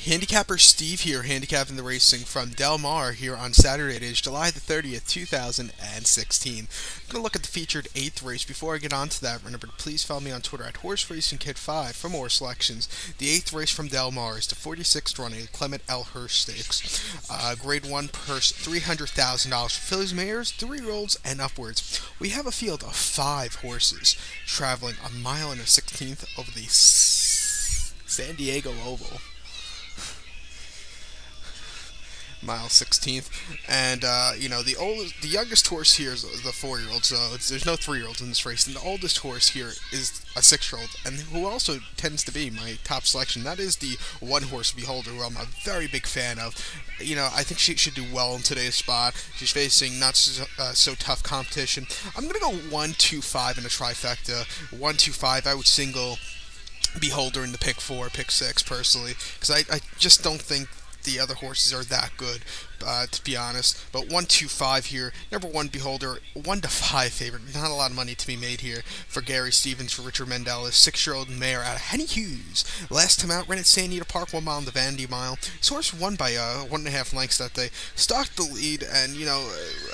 Handicapper Steve here, handicapping the racing from Del Mar here on Saturday. It is July the 30th, 2016. I'm going to look at the featured 8th race. Before I get on to that, remember to please follow me on Twitter at HorseRacingKid5 for more selections. The 8th race from Del Mar is the 46th running Clement Hirsch Stakes. Grade 1 purse, $300,000 for fillies, mares, 3-year-olds, and upwards. We have a field of 5 horses traveling a mile and a 16th over the San Diego Oval. Mile 16th, and the youngest horse here is the 4-year-old. So there's no 3-year-olds in this race, and the oldest horse here is a 6-year-old, and who also tends to be my top selection. That is the one horse Beholder, who I'm a very big fan of. I think she should do well in today's spot. She's facing not so tough competition. I'm gonna go 1-2-5 in a trifecta. 1-2-5. I would single Beholder in the pick 4, pick 6 personally, because I just don't think the other horses are that good, to be honest. But 1-2-5 here. Number 1 Beholder, 1-5 favorite. Not a lot of money to be made here for Gary Stevens, for Richard Mendelis. 6-year-old mare out of Henny Hughes. Last time out, ran at San Anita Park, 1 mile in the Vandy Mile. This horse won by 1.5 lengths that day. Stalked the lead and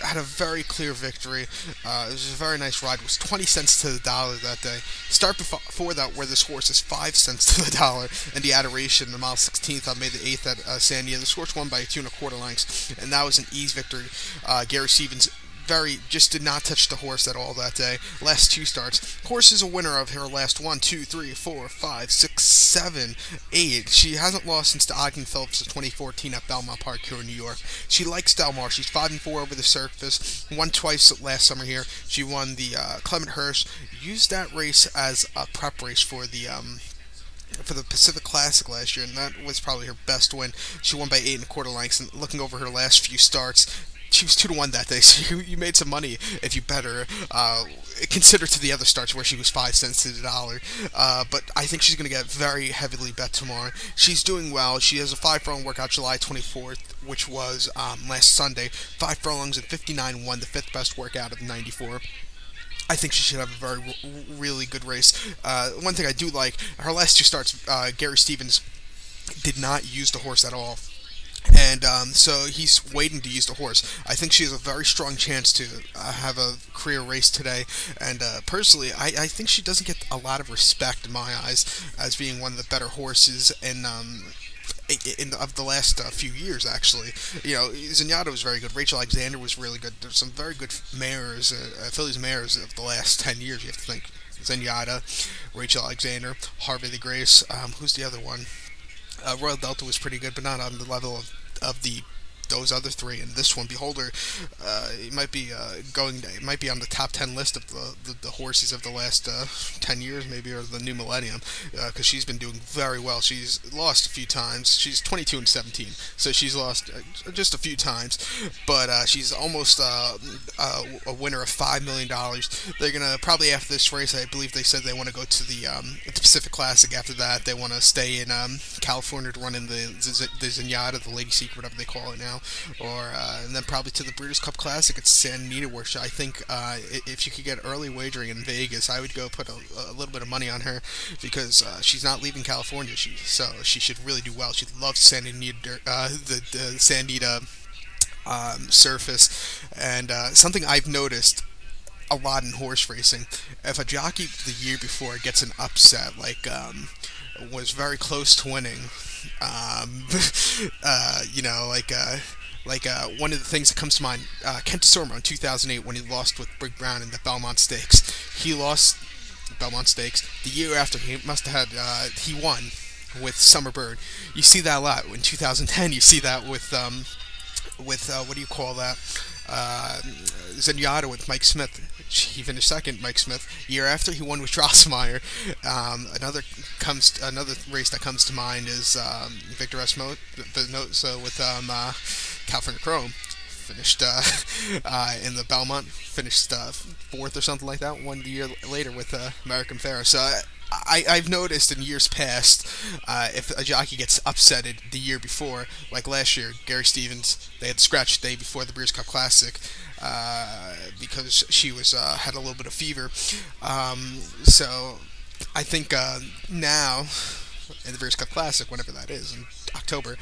had a very clear victory. It was a very nice ride. It was 20 cents to the dollar that day. Start before that, where this horse is 5 cents to the dollar, and the Adoration, the mile 16th on May the 8th at San Diego. This horse won by 2.25 lengths, and that was an ease victory. Gary Stevens just did not touch the horse at all that day. Last 2 starts. Horse is a winner of her last 1, 2, 3, 4, 5, 6, 7, 8. She hasn't lost since the Ogden Phillips of 2014 at Belmont Park here in New York. She likes Del Mar. She's 5-4 over the surface. Won twice last summer here. She won the Clement Hirsch. Used that race as a prep race for the Pacific Classic last year, and that was probably her best win. She won by 8.25 lengths, and looking over her last few starts, she was 2-1 that day, so you made some money if you bet her. Consider to the other starts where she was 5 cents to the dollar. But I think she's going to get very heavily bet tomorrow. She's doing well. She has a 5-furlong workout July 24th, which was last Sunday. 5 furlongs and 59-1, the 5th best workout of 94. I think she should have a very, really good race. One thing I do like, her last 2 starts, Gary Stevens did not use the horse at all. And so he's waiting to use the horse. I think she has a very strong chance to have a career race today. And personally, I think she doesn't get a lot of respect in my eyes as being one of the better horses of the last few years, actually. Zenyatta was very good. Rachel Alexander was really good. There's some very good mares, fillies mares of the last 10 years. You have to think Zenyatta, Rachel Alexander, Harvey the Grace. Who's the other one? Royal Delta was pretty good, but not on the level of those other 3. And this one, Beholder, it might be it might be on the top 10 list of the horses of the last 10 years, maybe, or the new millennium, because she's been doing very well. She's lost a few times. She's 22-17, so she's lost just a few times, but she's almost a winner of $5 million. They're gonna probably, after this race, I believe they said they want to go to the Pacific Classic. After that, they want to stay in California to run in the Zenyatta, the Lady Secret, whatever they call it now. And then probably to the Breeders' Cup Classic at San Anita, where I think if you could get early wagering in Vegas, I would go put a little bit of money on her, because she's not leaving California, so she should really do well. She loves San Anita, the San Anita surface, and something I've noticed a lot in horse racing: if a jockey the year before gets an upset, like was very close to winning, one of the things that comes to mind, Kent Desormeaux in 2008, when he lost with Brig Brown in the Belmont Stakes. He lost Belmont Stakes. The year after, he must have had, he won with Summer Bird. You see that a lot. In 2010, you see that with what do you call that? Zenyatta with Mike Smith. He finished second, Mike Smith. Year after, he won with Drosselmeyer. Another race that comes to mind is Victor Espinosa with California Chrome. Finished in the Belmont, finished 4th or something like that 1 year later with American Pharoah. So I've noticed in years past, if a jockey gets upsetted the year before, like last year, Gary Stevens, they had scratched the day before the Breeders' Cup Classic because she was had a little bit of fever. So I think now in the Breeders' Cup Classic, whenever that is in October,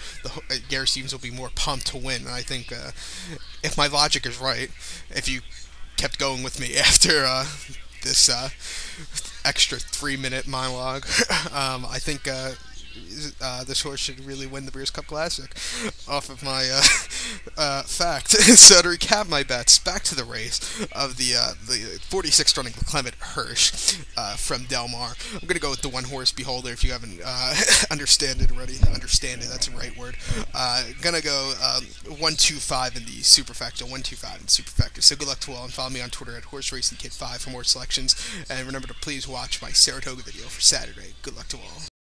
Gary Stevens will be more pumped to win. And I think if my logic is right, if you kept going with me after this extra 3 minute monologue, I think this horse should really win the Breeders' Cup Classic off of my fact. So to recap my bets, back to the race of the 46th running Clement Hirsch from Del Mar. I'm going to go with the one horse Beholder if you haven't understand it already. Understand it, that's the right word. Going to go 125 in the Superfecta, 125 in the Superfecta. So good luck to all, and follow me on Twitter at HorseRacingKid5 for more selections. And remember to please watch my Saratoga video for Saturday. Good luck to all.